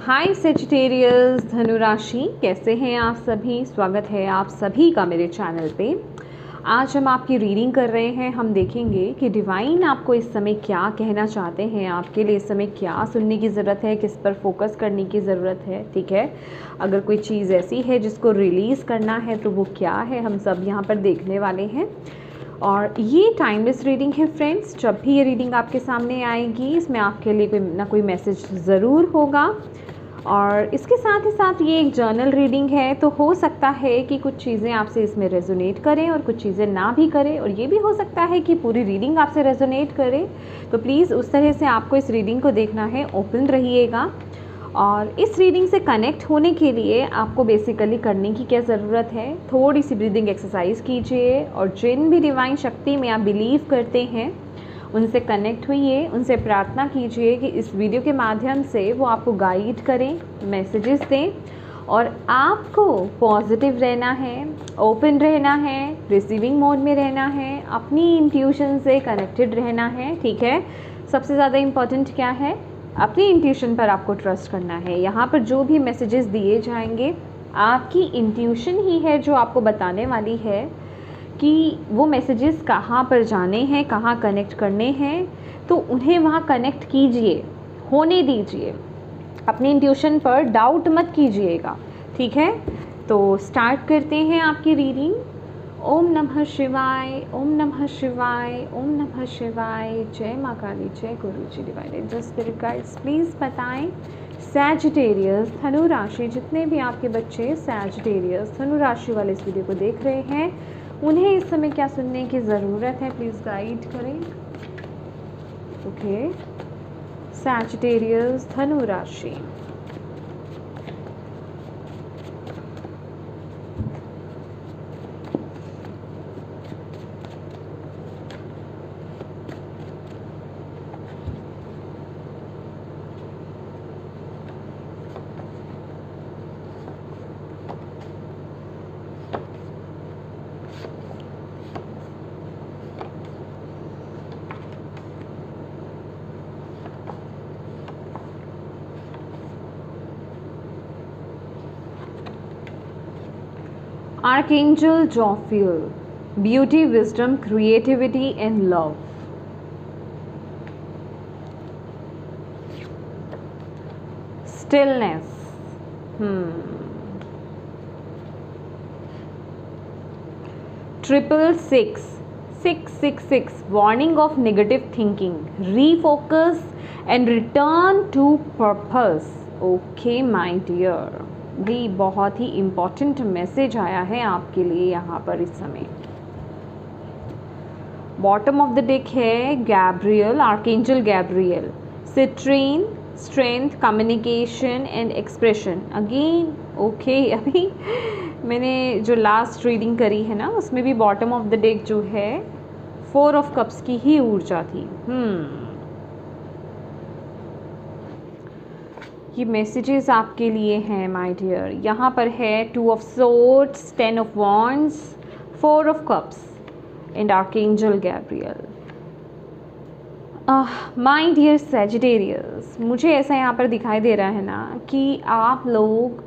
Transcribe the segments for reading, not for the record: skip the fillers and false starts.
हाय Sagittarius धनु राशि, कैसे हैं आप सभी। स्वागत है आप सभी का मेरे चैनल पे। आज हम आपकी रीडिंग कर रहे हैं। हम देखेंगे कि डिवाइन आपको इस समय क्या कहना चाहते हैं, आपके लिए इस समय क्या सुनने की ज़रूरत है, किस पर फोकस करने की ज़रूरत है। ठीक है, अगर कोई चीज़ ऐसी है जिसको रिलीज़ करना है तो वो क्या है, हम सब यहाँ पर देखने वाले हैं। और ये टाइमलेस रीडिंग है फ्रेंड्स। जब भी ये रीडिंग आपके सामने आएगी इसमें आपके लिए कोई ना कोई मैसेज ज़रूर होगा। और इसके साथ ही साथ ये एक जर्नल रीडिंग है, तो हो सकता है कि कुछ चीज़ें आपसे इसमें रेजोनेट करें और कुछ चीज़ें ना भी करें, और ये भी हो सकता है कि पूरी रीडिंग आपसे रेजोनेट करे। तो प्लीज़ उस तरह से आपको इस रीडिंग को देखना है, ओपन रहिएगा। और इस रीडिंग से कनेक्ट होने के लिए आपको बेसिकली करने की क्या ज़रूरत है, थोड़ी सी ब्रीदिंग एक्सरसाइज कीजिए, और जिन भी डिवाइन शक्ति में आप बिलीव करते हैं उनसे कनेक्ट होइए, उनसे प्रार्थना कीजिए कि इस वीडियो के माध्यम से वो आपको गाइड करें, मैसेजेस दें। और आपको पॉजिटिव रहना है, ओपन रहना है, रिसीविंग मोड में रहना है, अपनी इंट्यूशन से कनेक्टेड रहना है। ठीक है, सबसे ज़्यादा इम्पॉर्टेंट क्या है, अपनी इंट्यूशन पर आपको ट्रस्ट करना है। यहाँ पर जो भी मैसेजेस दिए जाएंगे आपकी इंट्यूशन ही है जो आपको बताने वाली है कि वो मैसेजेस कहाँ पर जाने हैं, कहाँ कनेक्ट करने हैं। तो उन्हें वहाँ कनेक्ट कीजिए, होने दीजिए, अपनी इंट्यूशन पर डाउट मत कीजिएगा। ठीक है, तो स्टार्ट करते हैं आपकी रीडिंग। ओम नमः शिवाय, ओम नमः शिवाय, ओम नमः शिवाय। जय माँ काली, जय Guru ji divine angel spirit guides. Please बताएं सैजिटेरियस धनु राशि, जितने भी आपके बच्चे सैजिटेरियस धनु राशि वाले इस वीडियो को देख रहे हैं उन्हें इस समय क्या सुनने की ज़रूरत है, प्लीज़ गाइड करें। ओके, सैजिटेरियस धनु राशि। Archangel Jophiel, beauty, wisdom, creativity and love. Stillness. 666, warning of negative thinking, refocus and return to purpose. Okay my dear, भी बहुत ही इम्पॉर्टेंट मैसेज आया है आपके लिए यहाँ पर इस समय। बॉटम ऑफ द डेक है Gabriel, archangel Gabriel, citrine, strength, communication and expression. Again okay, अभी मैंने जो लास्ट रीडिंग करी है ना उसमें भी बॉटम ऑफ द डेक जो है 4 ऑफ कप्स की ही ऊर्जा थी। ये मैसेजेस आपके लिए हैं माय डियर। यहाँ पर है 2 of swords, 10 of wands, 4 of cups and archangel Gabriel. My dear Sagittarius, मुझे ऐसा यहाँ पर दिखाई दे रहा है ना कि आप लोग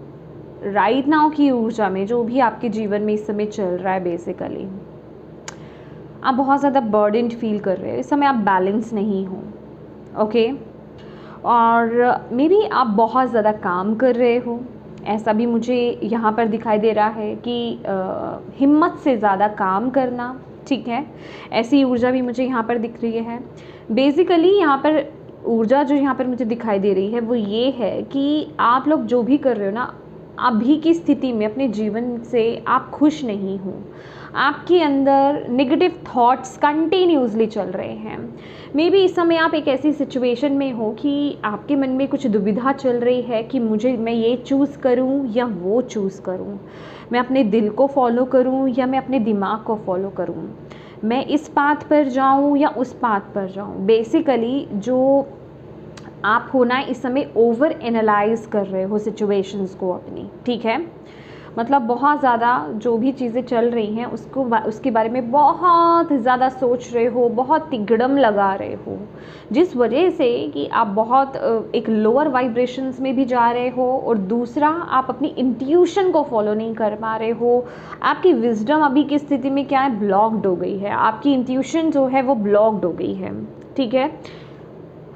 राइट नाउ की ऊर्जा में, जो भी आपके जीवन में इस समय चल रहा है, बेसिकली आप बहुत ज़्यादा बर्डन फील कर रहे हो इस समय, आप बैलेंस नहीं हो। ओके, और मे बी आप बहुत ज़्यादा काम कर रहे हो, ऐसा भी मुझे यहाँ पर दिखाई दे रहा है कि हिम्मत से ज़्यादा काम करना। ठीक है, ऐसी ऊर्जा भी मुझे यहाँ पर दिख रही है। बेसिकली यहाँ पर ऊर्जा जो यहाँ पर मुझे दिखाई दे रही है वो ये है कि आप लोग जो भी कर रहे हो ना, अभी की स्थिति में अपने जीवन से आप खुश नहीं हो। आपके अंदर नेगेटिव थॉट्स कंटिन्यूसली चल रहे हैं। मे बी इस समय आप एक ऐसी सिचुएशन में हो कि आपके मन में कुछ दुविधा चल रही है कि मैं ये चूज़ करूं या वो चूज़ करूं, मैं अपने दिल को फॉलो करूं या मैं अपने दिमाग को फॉलो करूं, मैं इस पाथ पर जाऊं या उस पाथ पर जाऊं। बेसिकली जो आप हो ना इस समय ओवर एनालाइज कर रहे हो सिचुएशंस को अपनी। ठीक है, मतलब बहुत ज़्यादा जो भी चीज़ें चल रही हैं उसके बारे में बहुत ज़्यादा सोच रहे हो, बहुत तिगड़म लगा रहे हो, जिस वजह से कि आप बहुत एक लोअर वाइब्रेशंस में भी जा रहे हो, और दूसरा आप अपनी इंट्यूशन को फॉलो नहीं कर पा रहे हो। आपकी विजडम अभी की स्थिति में क्या है, ब्लॉक्ड हो गई है, आपकी इंट्यूशन जो है वो ब्लॉक्ड हो गई है। ठीक है,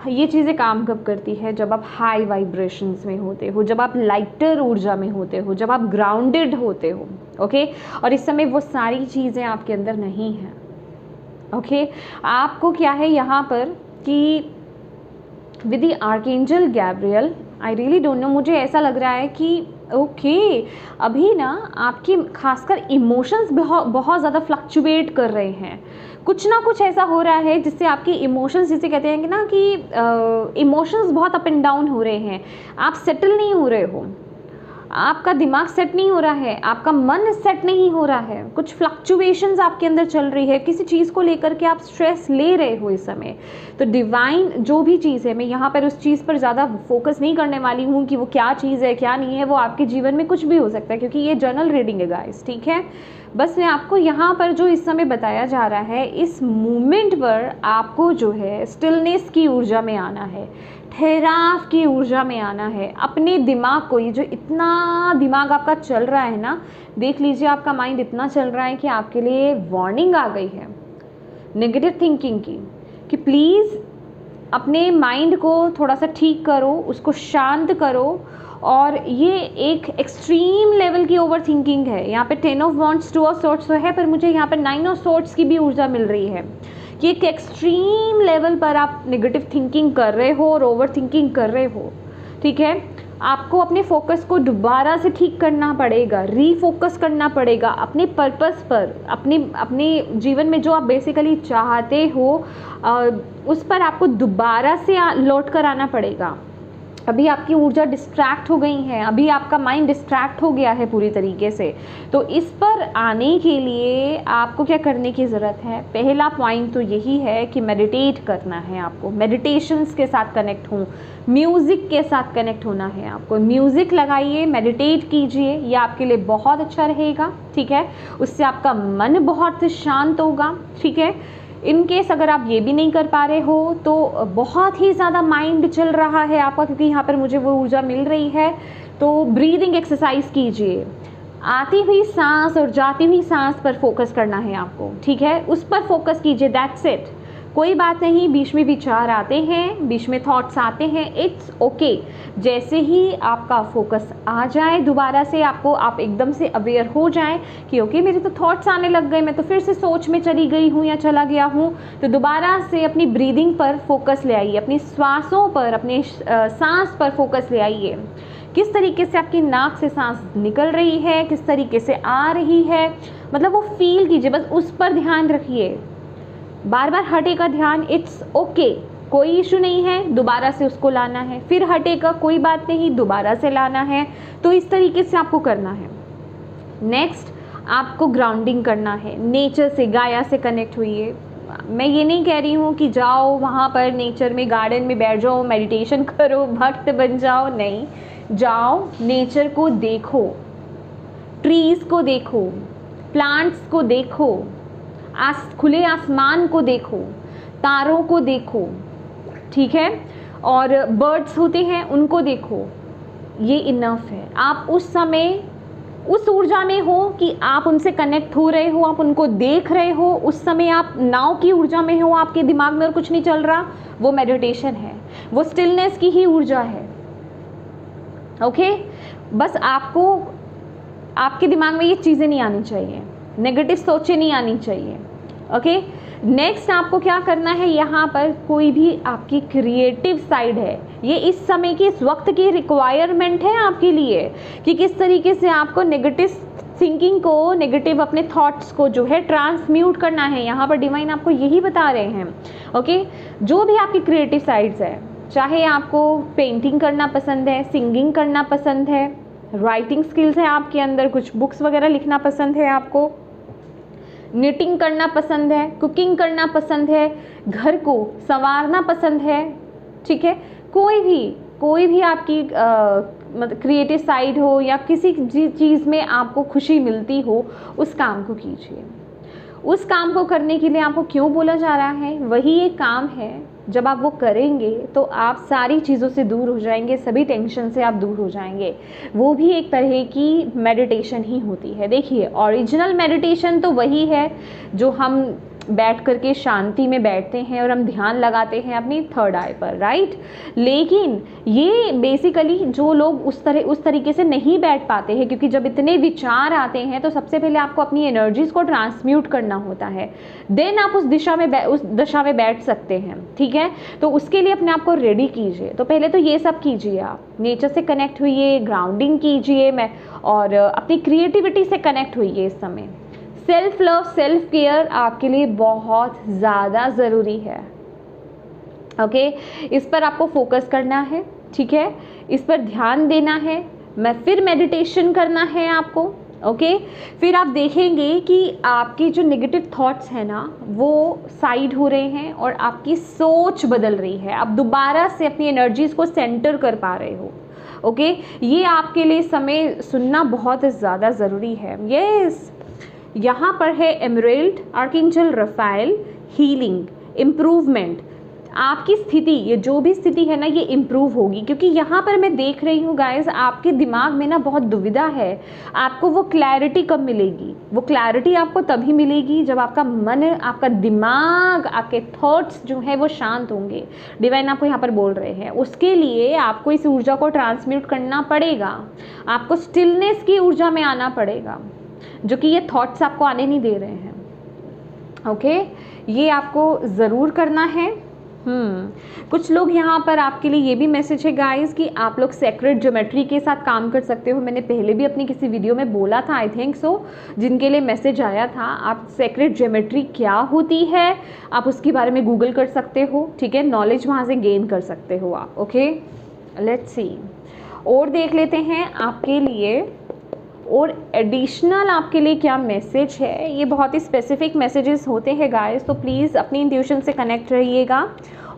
ये चीज़ें काम कब करती है, जब आप हाई वाइब्रेशंस में होते हो, जब आप लाइटर ऊर्जा में होते हो, जब आप ग्राउंडेड होते हो। ओके, और इस समय वो सारी चीज़ें आपके अंदर नहीं हैं। ओके, आपको क्या है यहाँ पर कि with the archangel Gabriel, I really don't know, मुझे ऐसा लग रहा है कि ओके अभी ना आपकी खासकर इमोशंस बहुत ज़्यादा फ्लक्चुएट कर रहे हैं, कुछ ना कुछ ऐसा हो रहा है जिससे आपकी इमोशंस, जिसे कहते हैं कि ना कि इमोशंस बहुत अप एंड डाउन हो रहे हैं, आप सेटल नहीं हो रहे हो, आपका दिमाग सेट नहीं हो रहा है, आपका मन सेट नहीं हो रहा है, कुछ फ्लक्चुएशंस आपके अंदर चल रही है, किसी चीज़ को लेकर के आप स्ट्रेस ले रहे हो इस समय। तो डिवाइन जो भी चीज़ है, मैं यहाँ पर उस चीज़ पर ज़्यादा फोकस नहीं करने वाली हूँ कि वो क्या चीज़ है क्या नहीं है, वो आपके जीवन में कुछ भी हो सकता है, क्योंकि ये जनरल रीडिंग है गाइस। ठीक है, बस मैं आपको यहाँ पर जो इस समय बताया जा रहा है, इस मोमेंट पर आपको जो है स्टिलनेस की ऊर्जा में आना है, ठहराव की ऊर्जा में आना है। अपने दिमाग को, ये जो इतना दिमाग आपका चल रहा है ना, देख लीजिए आपका माइंड इतना चल रहा है कि आपके लिए वार्निंग आ गई है नेगेटिव थिंकिंग की, कि प्लीज़ अपने माइंड को थोड़ा सा ठीक करो, उसको शांत करो। और ये एक एक्सट्रीम लेवल की ओवर थिंकिंग है। यहाँ पे 10 ऑफ वॉन्ड्स, 2 ऑफ सोर्ड्स तो है, पर मुझे यहाँ पे 9 ऑफ सोर्ड्स की भी ऊर्जा मिल रही है कि एक एक्सट्रीम लेवल पर आप नेगेटिव थिंकिंग कर रहे हो और ओवर थिंकिंग कर रहे हो। ठीक है, आपको अपने फोकस को दोबारा से ठीक करना पड़ेगा, रीफोकस करना पड़ेगा अपने पर्पस पर, अपने जीवन में जो आप बेसिकली चाहते हो उस पर आपको दोबारा से लौट कर आना पड़ेगा। अभी आपकी ऊर्जा डिस्ट्रैक्ट हो गई है, अभी आपका माइंड डिस्ट्रैक्ट हो गया है पूरी तरीके से। तो इस पर आने के लिए आपको क्या करने की ज़रूरत है, पहला पॉइंट तो यही है कि मेडिटेट करना है आपको, मेडिटेशंस के साथ कनेक्ट हो, म्यूज़िक के साथ कनेक्ट होना है आपको। म्यूज़िक लगाइए, मेडिटेट कीजिए, ये आपके लिए बहुत अच्छा रहेगा। ठीक है, उससे आपका मन बहुत शांत होगा। ठीक है, इन केस अगर आप ये भी नहीं कर पा रहे हो तो बहुत ही ज़्यादा माइंड चल रहा है आपका, क्योंकि यहाँ पर मुझे वो ऊर्जा मिल रही है, तो ब्रीदिंग एक्सरसाइज कीजिए, आती हुई सांस और जाती हुई सांस पर फोकस करना है आपको। ठीक है, उस पर फोकस कीजिए, दैट्स इट। कोई बात नहीं, बीच में विचार आते हैं, बीच में थॉट्स आते हैं, इट्स ओके। जैसे ही आपका फोकस आ जाए दोबारा से, आप एकदम से अवेयर हो जाएं कि ओके मेरे तो थॉट्स आने लग गए, मैं तो फिर से सोच में चली गई हूँ या चला गया हूँ, तो दोबारा से अपनी ब्रीदिंग पर फोकस ले आइए, अपनी श्वासों पर, अपने सांस पर फोकस ले आइए। किस तरीके से आपकी नाक से सांस निकल रही है, किस तरीके से आ रही है, मतलब वो फील कीजिए, बस उस पर ध्यान रखिए। बार बार हटेगा ध्यान, इट्स ओके, कोई इशू नहीं है, दोबारा से उसको लाना है, फिर हटेगा, कोई बात नहीं, दोबारा से लाना है। तो इस तरीके से आपको करना है। नेक्स्ट, आपको ग्राउंडिंग करना है, नेचर से, गाया से कनेक्ट हुइए। मैं ये नहीं कह रही हूँ कि जाओ वहाँ पर नेचर में, गार्डन में बैठ जाओ, मेडिटेशन करो, भक्त बन जाओ, नहीं, जाओ नेचर को देखो, ट्रीज़ को देखो, प्लांट्स को देखो, खुले आसमान को देखो, तारों को देखो। ठीक है, और बर्ड्स होते हैं उनको देखो, ये इनफ है। आप उस समय उस ऊर्जा में हो कि आप उनसे कनेक्ट हो रहे हो, आप उनको देख रहे हो, उस समय आप नाव की ऊर्जा में हो, आपके दिमाग में और कुछ नहीं चल रहा, वो मेडिटेशन है, वो स्टिलनेस की ही ऊर्जा है। ओके, बस आपको आपके दिमाग में ये चीज़ें नहीं आनी चाहिए, नेगेटिव सोचें नहीं आनी चाहिए। ओके, नेक्स्ट आपको क्या करना है, यहाँ पर कोई भी आपकी क्रिएटिव साइड है, ये इस समय की, इस वक्त की रिक्वायरमेंट है आपके लिए कि किस तरीके से आपको नेगेटिव थिंकिंग को, नेगेटिव अपने थॉट्स को जो है ट्रांसम्यूट करना है। यहाँ पर डिवाइन आपको यही बता रहे हैं। ओके, जो भी आपकी क्रिएटिव साइड्स है, चाहे आपको पेंटिंग करना पसंद है, सिंगिंग करना पसंद है, राइटिंग स्किल्स है आपके अंदर, कुछ बुक्स वगैरह लिखना पसंद है आपको, निटिंग करना पसंद है, कुकिंग करना पसंद है, घर को संवारना पसंद है। ठीक है, कोई भी आपकी मतलब क्रिएटिव साइड हो या किसी चीज़ में आपको खुशी मिलती हो, उस काम को कीजिए। उस काम को करने के लिए आपको क्यों बोला जा रहा है, वही एक काम है। जब आप वो करेंगे तो आप सारी चीज़ों से दूर हो जाएंगे, सभी टेंशन से आप दूर हो जाएंगे। वो भी एक तरह की मेडिटेशन ही होती है। देखिए, ओरिजिनल मेडिटेशन तो वही है जो हम बैठ करके शांति में बैठते हैं और हम ध्यान लगाते हैं अपनी थर्ड आई पर, राइट। लेकिन ये बेसिकली जो लोग उस तरीके से नहीं बैठ पाते हैं, क्योंकि जब इतने विचार आते हैं तो सबसे पहले आपको अपनी एनर्जीज को ट्रांसम्यूट करना होता है, देन आप उस दशा में बैठ सकते हैं, ठीक है। तो उसके लिए अपने आप को रेडी कीजिए। तो पहले तो ये सब कीजिए, आप नेचर से कनेक्ट होइए, ग्राउंडिंग कीजिए और अपनी क्रिएटिविटी से कनेक्ट होइए। इस समय सेल्फ लव, सेल्फ केयर आपके लिए बहुत ज़्यादा ज़रूरी है। ओके, इस पर आपको फोकस करना है, ठीक है, इस पर ध्यान देना है। फिर मेडिटेशन करना है आपको। ओके, फिर आप देखेंगे कि आपकी जो नेगेटिव थॉट्स हैं ना, वो साइड हो रहे हैं और आपकी सोच बदल रही है। आप दोबारा से अपनी एनर्जीज़ को सेंटर कर पा रहे हो। ओके, ये आपके लिए समय सुनना बहुत ज़्यादा ज़रूरी है। यस, यहाँ पर है emerald, archangel Rafale, healing, improvement. आपकी स्थिति, ये जो भी स्थिति है ना, ये इम्प्रूव होगी, क्योंकि यहाँ पर मैं देख रही हूँ गाइस, आपके दिमाग में ना बहुत दुविधा है। आपको वो क्लैरिटी कब मिलेगी? वो क्लैरिटी आपको तभी मिलेगी जब आपका मन, आपका दिमाग, आपके थॉट्स जो है वो शांत होंगे। डिवाइन आपको यहाँ पर बोल रहे हैं, उसके लिए आपको इस ऊर्जा को ट्रांसम्यूट करना पड़ेगा। आपको स्टिलनेस की ऊर्जा में आना पड़ेगा, जो कि ये थॉट्स आपको आने नहीं दे रहे हैं। ओके, ये आपको ज़रूर करना है। कुछ लोग यहाँ पर आपके लिए ये भी मैसेज है गाइस कि आप लोग सेक्रेड ज्योमेट्री के साथ काम कर सकते हो। मैंने पहले भी अपनी किसी वीडियो में बोला था, आई थिंक सो, जिनके लिए मैसेज आया था। आप सेक्रेड ज्योमेट्री क्या होती है, आप उसके बारे में गूगल कर सकते हो, ठीक है, नॉलेज वहाँ से गेन कर सकते हो आप। ओके, लेट्स सी, और देख लेते हैं आपके लिए और एडिशनल आपके लिए क्या मैसेज है। ये बहुत ही स्पेसिफिक मैसेजेस होते हैं गाइस, तो प्लीज़ अपनी इंट्यूशन से कनेक्ट रहिएगा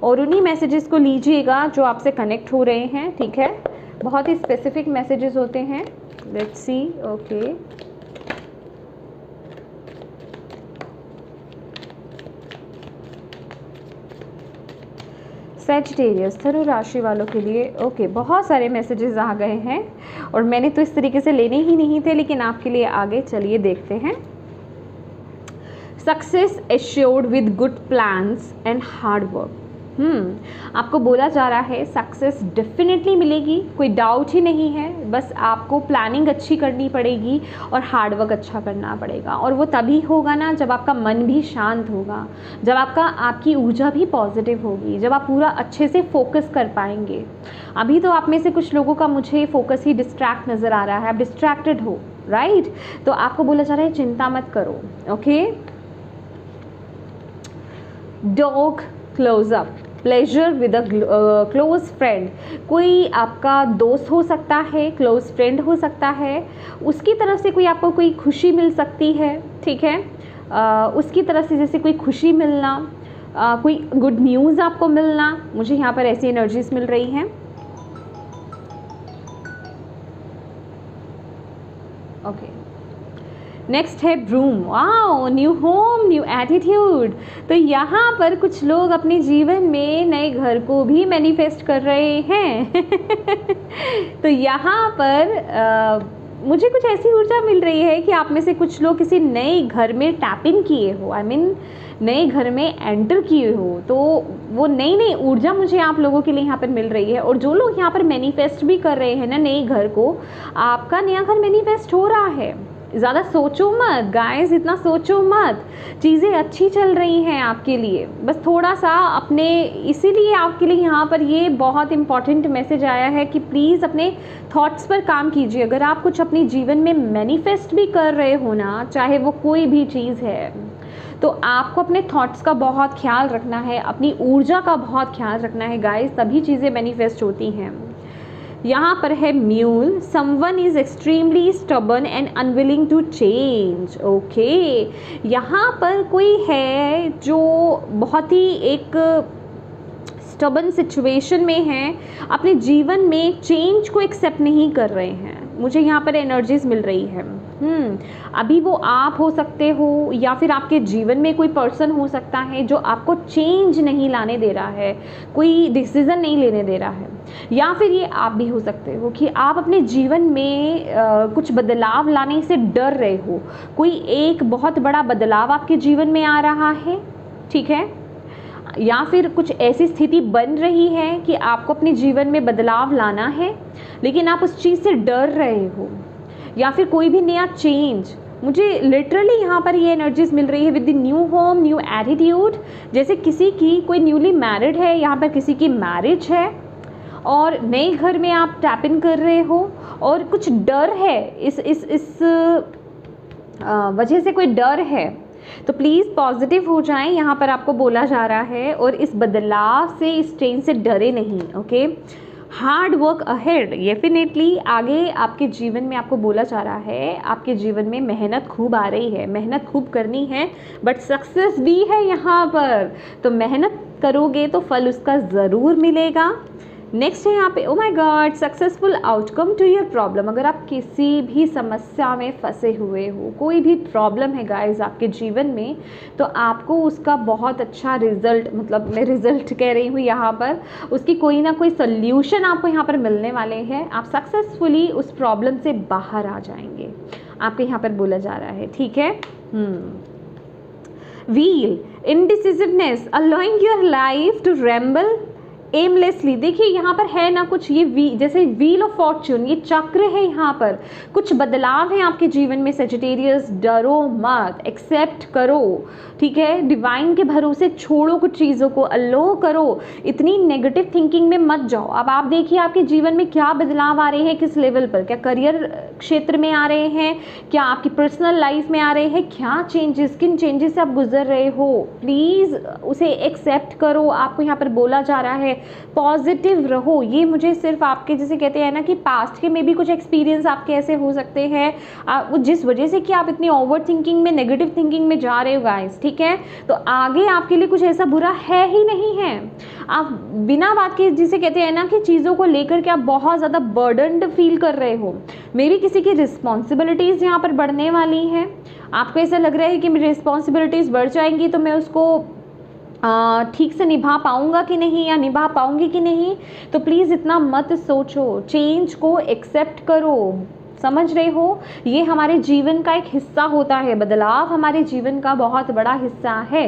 और उन्हीं मैसेजेस को लीजिएगा जो आपसे कनेक्ट हो रहे हैं, ठीक है। बहुत ही स्पेसिफिक मैसेजेस होते हैं। Let's see. ओके, सैजिटेरियस, धनु राशि वालों के लिए ओके, बहुत सारे मैसेजेस आ गए हैं और मैंने तो इस तरीके से लेने ही नहीं थे, लेकिन आपके लिए आगे चलिए देखते हैं। Success assured with good plans and hard work. आपको बोला जा रहा है सक्सेस डेफिनेटली मिलेगी, कोई डाउट ही नहीं है। बस आपको प्लानिंग अच्छी करनी पड़ेगी और हार्ड वर्क अच्छा करना पड़ेगा, और वो तभी होगा ना जब आपका मन भी शांत होगा, जब आपकी ऊर्जा भी पॉजिटिव होगी, जब आप पूरा अच्छे से फोकस कर पाएंगे। अभी तो आप में से कुछ लोगों का मुझे फोकस ही डिस्ट्रैक्ट नज़र आ रहा है, आप डिस्ट्रैक्टेड हो, राइट। तो आपको बोला जा रहा है चिंता मत करो। Okay, dog close up, pleasure with a close friend. कोई आपका दोस्त हो सकता है, क्लोज फ्रेंड हो सकता है, उसकी तरफ से कोई आपको कोई खुशी मिल सकती है, ठीक है। उसकी तरफ से जैसे कोई खुशी मिलना, कोई गुड न्यूज़ आपको मिलना, मुझे यहाँ पर ऐसी एनर्जीज मिल रही हैं। ओके, नेक्स्ट है broom. Wow, new home, new attitude. तो यहाँ पर कुछ लोग अपने जीवन में नए घर को भी मैनिफेस्ट कर रहे हैं। तो यहाँ पर मुझे कुछ ऐसी ऊर्जा मिल रही है कि आप में से कुछ लोग किसी नए घर में टैप इन किए हो, आई मीन नए घर में एंटर किए हो, तो वो नई नई ऊर्जा मुझे आप लोगों के लिए यहाँ पर मिल रही है। और जो लोग यहाँ पर मैनिफेस्ट भी कर रहे हैं ना नए घर को, आपका नया घर मैनिफेस्ट हो रहा है। ज़्यादा सोचो मत गाइस, इतना सोचो मत, चीज़ें अच्छी चल रही हैं आपके लिए। बस थोड़ा सा अपने, इसीलिए आपके लिए यहाँ पर ये बहुत इम्पॉर्टेंट मैसेज आया है कि प्लीज़ अपने थॉट्स पर काम कीजिए। अगर आप कुछ अपने जीवन में मैनिफेस्ट भी कर रहे हो ना, चाहे वो कोई भी चीज़ है, तो आपको अपने थॉट्स का बहुत ख्याल रखना है, अपनी ऊर्जा का बहुत ख्याल रखना है गाइस, तभी चीज़ें मैनिफेस्ट होती हैं। यहाँ पर है mule, someone is extremely stubborn and unwilling to change. Okay, यहाँ पर कोई है जो बहुत ही एक स्टबर्न सिचुएशन में हैं, अपने जीवन में चेंज को एक्सेप्ट नहीं कर रहे हैं। मुझे यहाँ पर एनर्जीज मिल रही है। अभी वो आप हो सकते हो या फिर आपके जीवन में कोई पर्सन हो सकता है जो आपको चेंज नहीं लाने दे रहा है, कोई डिसीज़न नहीं लेने दे रहा है। या फिर ये आप भी हो सकते हो कि आप अपने जीवन में कुछ बदलाव लाने से डर रहे हो। कोई एक बहुत बड़ा बदलाव आपके जीवन में आ रहा है, ठीक है, या फिर कुछ ऐसी स्थिति बन रही है कि आपको अपने जीवन में बदलाव लाना है लेकिन आप उस चीज़ से डर रहे हो, या फिर कोई भी नया चेंज। मुझे लिटरली यहाँ पर ये एनर्जीज मिल रही है with the new home, new attitude. जैसे किसी की कोई न्यूली मैरिड है, यहाँ पर किसी की मैरिज है और नए घर में आप टैप इन कर रहे हो और कुछ डर है, इस वजह से कोई डर है, तो प्लीज़ पॉजिटिव हो जाएं, यहाँ पर आपको बोला जा रहा है। और इस बदलाव से, इस चेंज से डरे नहीं, okay. Hard work ahead, definitely आगे आपके जीवन में आपको बोला जा रहा है, आपके जीवन में मेहनत खूब आ रही है, मेहनत खूब करनी है, बट सक्सेस भी है यहाँ पर। तो मेहनत करोगे तो फल उसका ज़रूर मिलेगा। नेक्स्ट है यहाँ पे, oh my God, successful outcome to your problem. अगर आप किसी भी समस्या में फंसे हुए हो, कोई भी प्रॉब्लम है गाइस आपके जीवन में, तो आपको उसका बहुत अच्छा रिजल्ट, मतलब मैं रिजल्ट कह रही हूँ यहाँ पर, उसकी कोई ना कोई सोल्यूशन आपको यहाँ पर मिलने वाले हैं। आप सक्सेसफुली उस प्रॉब्लम से बाहर आ जाएंगे, आपको यहाँ पर बोला जा रहा है, ठीक है। Wheel, indecisiveness, allowing your life to ramble aimlessly. देखिए यहाँ पर है ना कुछ, ये जैसे व्हील ऑफ फॉर्च्यून, ये चक्र है, यहाँ पर कुछ बदलाव है आपके जीवन में। सेजिटेरियस, डरो मत, एक्सेप्ट करो, ठीक है, डिवाइन के भरोसे छोड़ो, कुछ चीज़ों को अलो करो, इतनी नेगेटिव थिंकिंग में मत जाओ। अब आप देखिए आपके जीवन में क्या बदलाव आ रहे हैं, किस लेवल पर, क्या करियर क्षेत्र में आ रहे हैं, क्या आपकी पर्सनल लाइफ में आ रहे हैं, क्या चेंजेस, किन चेंजेस से आप गुजर रहे हो, प्लीज़ उसे एक्सेप्ट करो। आपको यहाँ पर बोला जा रहा है पॉजिटिव रहो। ये मुझे सिर्फ आपके, जैसे कहते हैं ना कि पास्ट के में भी कुछ एक्सपीरियंस आपके ऐसे हो सकते हैं जिस वजह से कि आप इतनी ओवर थिंकिंग में, नेगेटिव थिंकिंग में जा रहे हो गाइस, ठीक है। तो आगे आपके लिए कुछ ऐसा बुरा है ही नहीं है। आप बिना बात के, जिसे कहते हैं ना कि चीज़ों को लेकर के आप बहुत ज़्यादा बर्डनड फील कर रहे हो, मे बी किसी की रिस्पॉन्सिबिलिटीज़ यहाँ पर बढ़ने वाली हैं। आपको ऐसा लग रहा है कि मेरी रिस्पॉन्सिबिलिटीज़ बढ़ जाएंगी तो मैं उसको ठीक से निभा पाऊंगा कि नहीं, या निभा पाऊंगी कि नहीं। तो प्लीज़ इतना मत सोचो, चेंज को एक्सेप्ट करो। समझ रहे हो, ये हमारे जीवन का एक हिस्सा होता है, बदलाव हमारे जीवन का बहुत बड़ा हिस्सा है।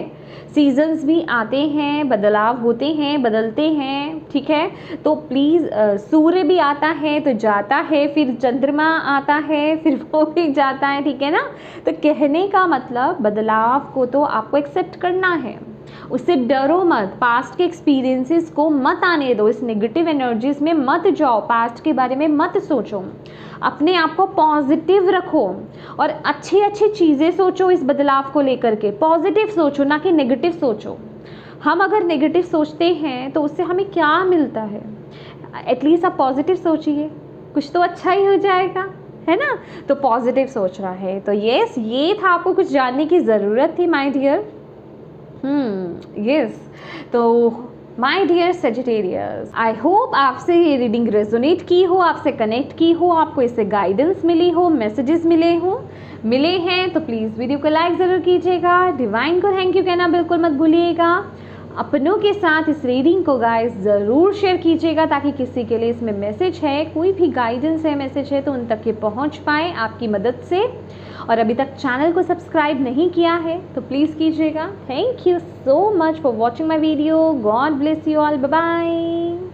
सीजन्स भी आते हैं, बदलाव होते हैं, बदलते हैं, ठीक है। तो प्लीज़, सूर्य भी आता है तो जाता है, फिर चंद्रमा आता है, फिर वो भी जाता है, ठीक है ना। तो कहने का मतलब, बदलाव को तो आपको एक्सेप्ट करना है, उससे डरो मत, पास्ट के एक्सपीरियंसेस को मत आने दो, इस नेगेटिव एनर्जीज में मत जाओ, पास्ट के बारे में मत सोचो, अपने आप को पॉजिटिव रखो और अच्छी अच्छी चीज़ें सोचो। इस बदलाव को लेकर के पॉजिटिव सोचो, ना कि नेगेटिव सोचो। हम अगर नेगेटिव सोचते हैं तो उससे हमें क्या मिलता है? एटलीस्ट आप पॉजिटिव सोचिए, कुछ तो अच्छा ही हो जाएगा, है ना। तो पॉजिटिव सोच रहा है। तो यस, ये था, आपको कुछ जानने की ज़रूरत थी माय डियर। यस, तो my dear Sagittarius, I hope आपसे ये रीडिंग रेजोनेट की हो, आपसे कनेक्ट की हो, आपको इससे गाइडेंस मिली हो, मैसेजेस मिले हैं तो प्लीज़ वीडियो को लाइक ज़रूर कीजिएगा। डिवाइन को थैंक यू कहना बिल्कुल मत भूलिएगा। अपनों के साथ इस रीडिंग को गाइस ज़रूर शेयर कीजिएगा, ताकि किसी के लिए इसमें मैसेज है, कोई भी गाइडेंस है, मैसेज है, तो उन तक ये पहुंच पाए आपकी मदद से। और अभी तक चैनल को सब्सक्राइब नहीं किया है तो प्लीज़ कीजिएगा। Thank you so much for watching my video. God bless you all, bye bye.